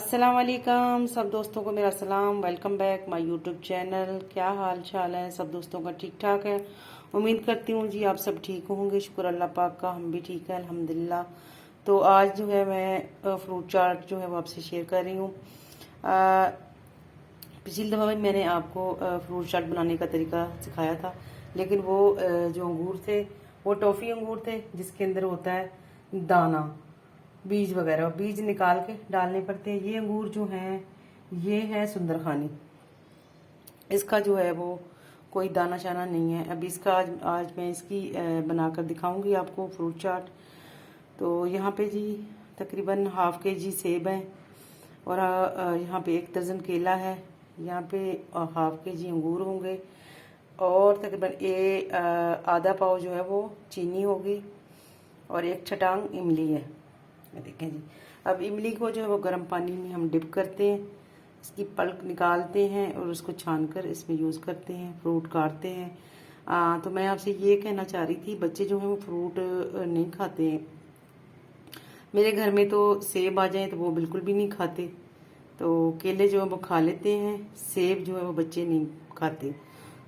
अस्सलाम वालेकुम सब दोस्तों को मेरा सलाम। Welcome back my YouTube channel. क्या हाल चाल है सब दोस्तों का? ठीक ठाक है। उम्मीद करती हूँ जी आप सब ठीक होंगे। शुक्र अल्लाह पाक का, हम भी ठीक है अल्हम्दुलिल्लाह। तो आज जो है मैं फ्रूट चाट जो है वो आपसे शेयर कर रही हूँ। पिछली दफ़ा भी मैंने आपको फ्रूट चाट बनाने का तरीका सिखाया था, लेकिन वो जो अंगूर थे वो टॉफ़ी अंगूर थे जिसके अंदर होता है दाना, बीज वगैरह, बीज निकाल के डालने पड़ते हैं। ये अंगूर जो हैं ये है सुंदरखानी, इसका जो है वो कोई दाना शाना नहीं है। अब इसका आज मैं इसकी बनाकर दिखाऊंगी आपको फ्रूट चाट। तो यहाँ पे जी तकरीबन हाफ के जी सेब हैं और यहाँ पे 1 दर्जन केला है। यहाँ पे हाफ के जी अंगूर होंगे और तकरीबन आधा पाव जो है वो चीनी होगी और 1 छटांग इमली है। देखें जी, अब इमली को जो है वो गर्म पानी में हम डिप करते हैं, इसकी पल्प निकालते हैं और उसको छानकर इसमें यूज़ करते हैं, फ्रूट काटते हैं। तो मैं आपसे ये कहना चाह रही थी, बच्चे जो हैं वो फ्रूट नहीं खाते हैं। मेरे घर में तो सेब आ जाए तो वो बिल्कुल भी नहीं खाते, तो केले जो है वो खा लेते हैं, सेब जो है वो बच्चे नहीं खाते।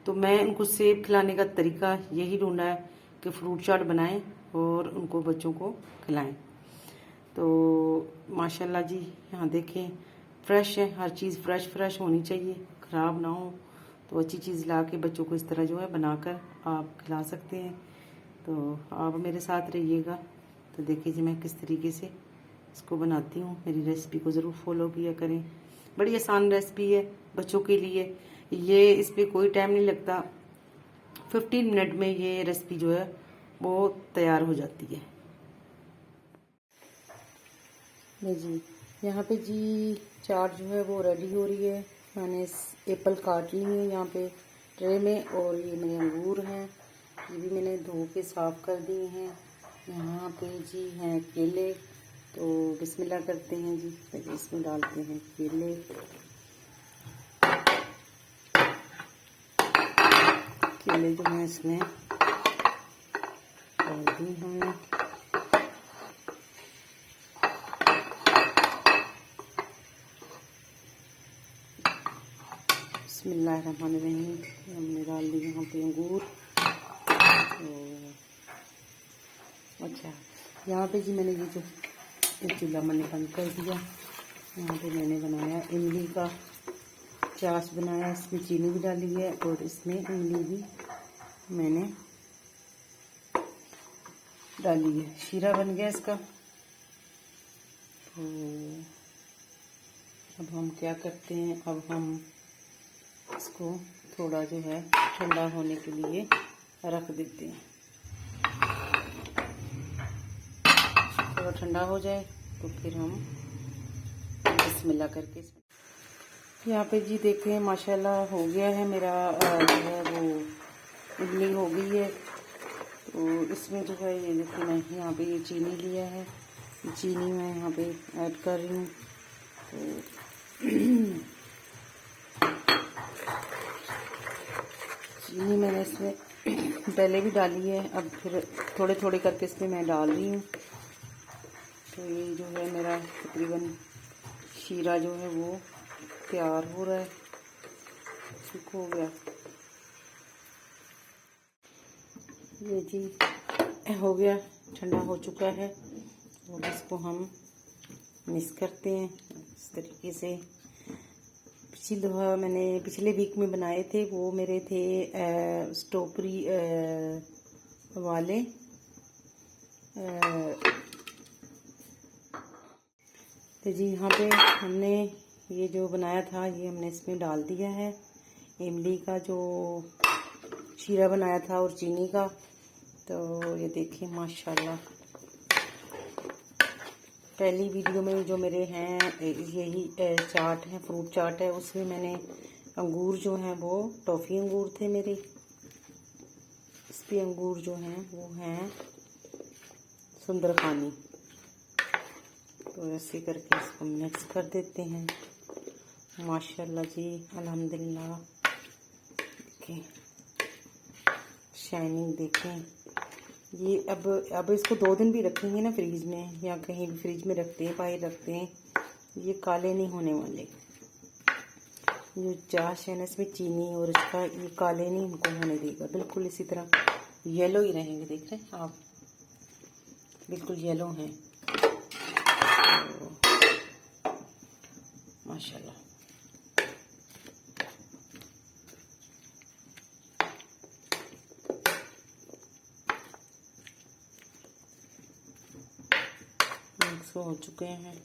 तो मैं उनको सेब खिलाने का तरीका यही ढूंढा है कि फ्रूट चाट बनाएं और उनको बच्चों को खिलाएं। तो माशाल्लाह जी यहाँ देखें फ्रेश है, हर चीज़ फ्रेश होनी चाहिए, ख़राब ना हो। तो अच्छी चीज़ ला के बच्चों को इस तरह जो है बनाकर आप खिला सकते हैं। तो आप मेरे साथ रहिएगा। तो देखिए जी मैं किस तरीके से इसको बनाती हूँ। मेरी रेसिपी को ज़रूर फॉलो किया करें। बड़ी आसान रेसिपी है बच्चों के लिए। ये इस पर कोई टाइम नहीं लगता, 15 मिनट में ये रेसिपी जो है वो तैयार हो जाती है। जी यहाँ पे जी चाट जो है वो रेडी हो रही है। मैंने एप्पल काट ली है यहाँ पे ट्रे में, और ये मेरे अंगूर हैं, ये भी मैंने धो के साफ़ कर दिए हैं। यहाँ पे जी हैं केले। तो बिस्मिल्लाह करते हैं जी, पहले इसमें डालते हैं केले। केले जो हैं इसमें डाल दी हमने। बिस्मिल्लाहिर्रहमानिर्रहीम। हमने डाल दी यहाँ पे अंगूर। तो अच्छा, यहाँ पे जी मैंने ये जो चूल्हा मैंने बंद कर दिया। यहाँ पे मैंने बनाया इमली का चाश बनाया, इसमें चीनी भी डाली है और इसमें इमली भी मैंने डाली है। शीरा बन गया इसका। तो अब हम क्या करते हैं, अब हम इसको थोड़ा जो है ठंडा होने के लिए रख देते हैं। थोड़ा ठंडा हो जाए तो फिर हम बिस्मिल्लाह करके यहाँ पे जी देखें माशाल्लाह हो गया है मेरा जो है वो इडली हो गई है। तो इसमें जो है ये देखिए मैं यहाँ पे ये चीनी लिया है, चीनी मैं यहाँ पे ऐड कर रही हूँ। तो चीनी मैंने इसमें पहले भी डाली है, अब फिर थोड़े थोड़े करके इसमें मैं डाल रही हूँ। तो ये जो है मेरा तकरीबन शीरा जो है वो तैयार हो रहा है, ठीक हो गया। ये जी हो गया, ठंडा हो चुका है और इसको हम मिक्स करते हैं इस तरीके से। पिछली दफ़ा मैंने पिछले वीक में बनाए थे, वो मेरे थे स्ट्रॉबेरी वाले। तो जी यहाँ पे हमने ये जो बनाया था ये हमने इसमें डाल दिया है, इमली का जो शीरा बनाया था और चीनी का। तो ये देखिए माशाल्लाह, पहली वीडियो में जो मेरे हैं यही चाट है, फ्रूट चाट है, उसमें मैंने अंगूर जो हैं वो टॉफ़ी अंगूर थे मेरे। इस पे अंगूर जो हैं वो हैं सुंदरखानी। तो ऐसे करके इसको मिक्स कर देते हैं। माशाल्लाह जी अल्हम्दुलिल्लाह। देखें शाइनिंग देखें। ये अब इसको 2 दिन भी रखेंगे ना फ्रीज में, या कहीं भी फ्रिज में रखते हैं, बाहर रखते हैं, ये काले नहीं होने वाले। जो चाश है ना इसमें चीनी और इसका, ये काले नहीं इनको होने देगा, बिल्कुल इसी तरह येलो ही रहेंगे। देख रहे हैं आप, बिल्कुल येलो हैं। तो माशाल्लाह। मिक्स हो चुके हैं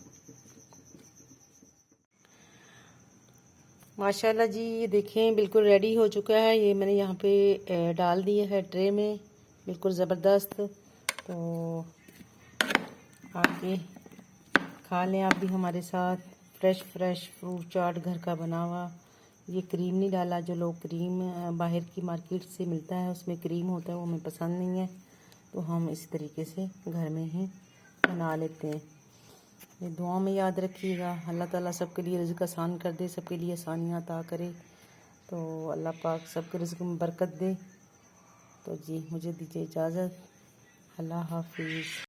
माशाल्लाह जी। ये देखें बिल्कुल रेडी हो चुका है। ये मैंने यहाँ पे डाल दिया है ट्रे में, बिल्कुल ज़बरदस्त। तो आप ये खा लें आप भी हमारे साथ। फ्रेश फ्रेश फ्रूट चाट घर का बना हुआ। ये क्रीम नहीं डाला, जो लोग क्रीम बाहर की मार्केट से मिलता है उसमें क्रीम होता है, वो हमें पसंद नहीं है। तो हम इस तरीके से घर में ही बना लेते हैं। ये दुआ में याद रखिएगा, अल्लाह ताला सबके लिए रिज़्क़ आसान कर दे, सबके लिए आसानियाँ अता करे। तो अल्लाह पाक सबके रिज़्क़ में बरकत दे। तो जी मुझे दीजिए इजाज़त। अल्लाह हाफिज़।